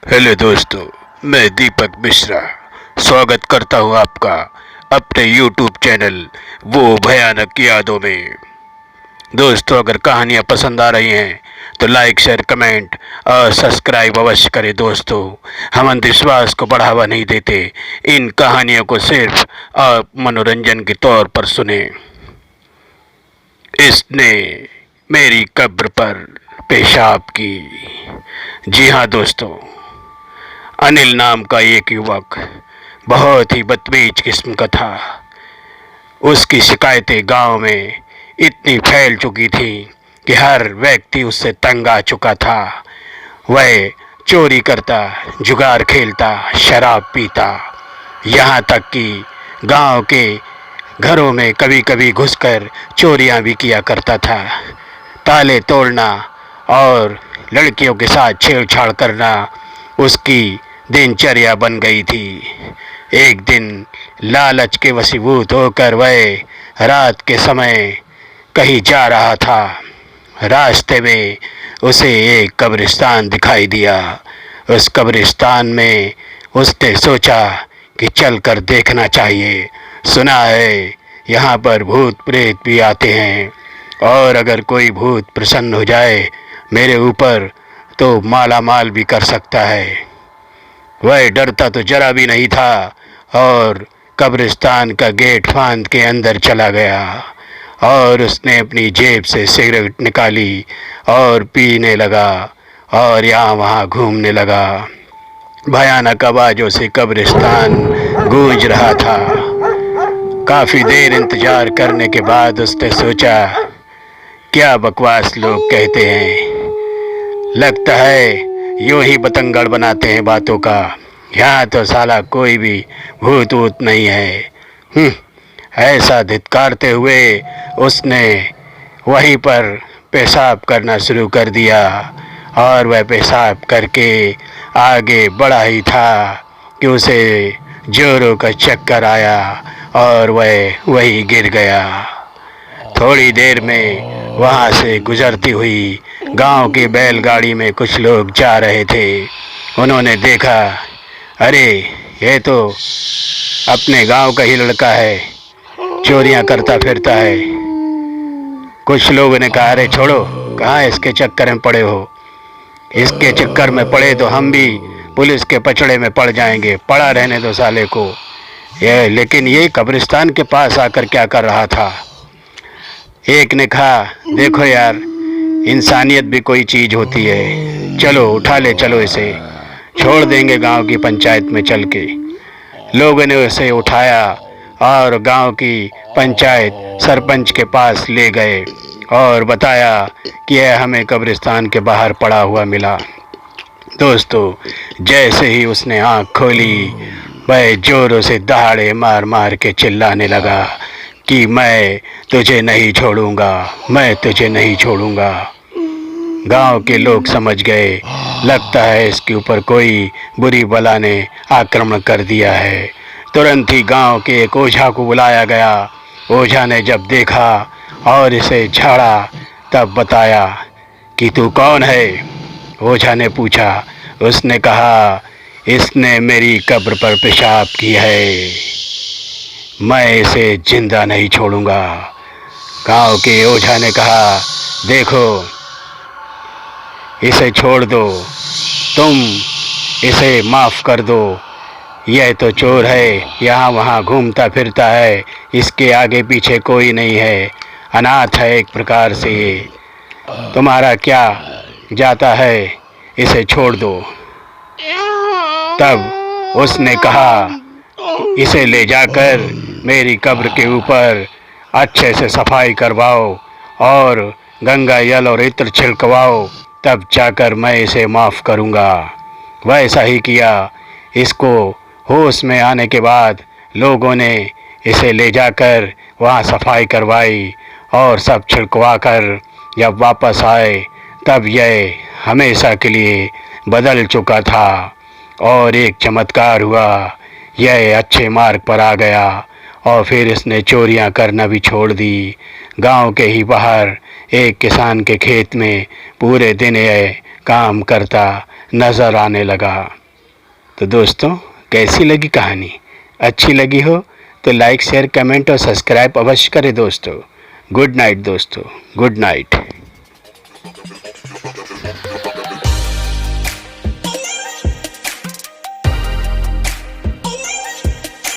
Hello दोस्तों, मैं दीपक मिश्रा स्वागत करता हूं आपका अपने यूट्यूब चैनल वो भयानक यादों में। दोस्तों, अगर कहानियां पसंद आ रही हैं तो लाइक शेयर कमेंट और सब्सक्राइब अवश्य करें। दोस्तों, हम अंधविश्वास को बढ़ावा नहीं देते, इन कहानियों को सिर्फ आप मनोरंजन के तौर पर सुने। इसने मेरी कब्र पर पेशाब की। जी हाँ दोस्तों, अनिल नाम का एक युवक बहुत ही बदतमीज किस्म का था। उसकी शिकायतें गांव में इतनी फैल चुकी थी कि हर व्यक्ति उससे तंग आ चुका था। वह चोरी करता, जुगार खेलता, शराब पीता, यहाँ तक कि गांव के घरों में कभी कभी घुसकर चोरियां भी किया करता था। ताले तोड़ना और लड़कियों के साथ छेड़छाड़ करना उसकी दिनचर्या बन गई थी। एक दिन लालच के वशीभूत होकर वह रात के समय कहीं जा रहा था। रास्ते में उसे एक कब्रिस्तान दिखाई दिया। उस कब्रिस्तान में उसने सोचा कि चलकर देखना चाहिए। सुना है यहाँ पर भूत प्रेत भी आते हैं और अगर कोई भूत प्रसन्न हो जाए मेरे ऊपर तो माला माल भी कर सकता है। वह डरता तो जरा भी नहीं था और कब्रिस्तान का गेट फांद के अंदर चला गया और उसने अपनी जेब से सिगरेट निकाली और पीने लगा और यहाँ वहाँ घूमने लगा। भयानक आवाज़ों से कब्रिस्तान गूंज रहा था। काफ़ी देर इंतजार करने के बाद उसने सोचा, क्या बकवास लोग कहते हैं, लगता है यूं ही बतंगड़ बनाते हैं बातों का। यहाँ तो साला कोई भी भूत वूत नहीं है। ऐसा धिक्कारते हुए उसने वहीं पर पेशाब करना शुरू कर दिया और वह पेशाब करके आगे बढ़ा ही था कि उसे जोरों का चक्कर आया और वह वहीं गिर गया। थोड़ी देर में वहाँ से गुजरती हुई गांव की बैलगाड़ी में कुछ लोग जा रहे थे। उन्होंने देखा, अरे ये तो अपने गांव का ही लड़का है, चोरियां करता फिरता है। कुछ लोगों ने कहा, अरे छोड़ो, कहाँ इसके चक्कर में पड़े हो, इसके चक्कर में पड़े तो हम भी पुलिस के पचड़े में पड़ जाएंगे, पड़ा रहने दो साले को। लेकिन ये कब्रिस्तान के पास आकर क्या कर रहा था। एक ने कहा, देखो यार, इंसानियत भी कोई चीज़ होती है, चलो उठा ले चलो, इसे छोड़ देंगे गांव की पंचायत में चल के। लोगों ने उसे उठाया और गांव की पंचायत सरपंच के पास ले गए और बताया कि यह हमें कब्रिस्तान के बाहर पड़ा हुआ मिला। दोस्तों, जैसे ही उसने आँख खोली वह जोरों से दहाड़े मार मार के चिल्लाने लगा कि मैं तुझे नहीं छोड़ूंगा, मैं तुझे नहीं छोड़ूंगा। गांव के लोग समझ गए, लगता है इसके ऊपर कोई बुरी बला ने आक्रमण कर दिया है। तुरंत ही गांव के एक ओझा को बुलाया गया। ओझा ने जब देखा और इसे झाड़ा तब बताया कि तू कौन है। ओझा ने पूछा। उसने कहा, इसने मेरी कब्र पर पेशाब की है, मैं इसे जिंदा नहीं छोड़ूंगा। गांव के ओझा ने कहा, देखो इसे छोड़ दो, तुम इसे माफ़ कर दो, यह तो चोर है, यहाँ वहाँ घूमता फिरता है, इसके आगे पीछे कोई नहीं है, अनाथ है एक प्रकार से ये, तुम्हारा क्या जाता है, इसे छोड़ दो। तब उसने कहा, इसे ले जाकर मेरी कब्र के ऊपर अच्छे से सफाई करवाओ और गंगा जल और इत्र छिड़कवाओ, तब जाकर मैं इसे माफ़ करूँगा। वैसा ही किया। इसको होश में आने के बाद लोगों ने इसे ले जाकर वहाँ सफाई करवाई और सब छिड़कवा कर जब वापस आए तब यह हमेशा के लिए बदल चुका था और एक चमत्कार हुआ, यह अच्छे मार्ग पर आ गया और फिर इसने चोरियां करना भी छोड़ दी। गांव के ही बाहर एक किसान के खेत में पूरे दिन यह काम करता नज़र आने लगा। तो दोस्तों, कैसी लगी कहानी? अच्छी लगी हो तो लाइक, शेयर, कमेंट और सब्सक्राइब अवश्य करें दोस्तों। गुड नाइट दोस्तों, गुड नाइट।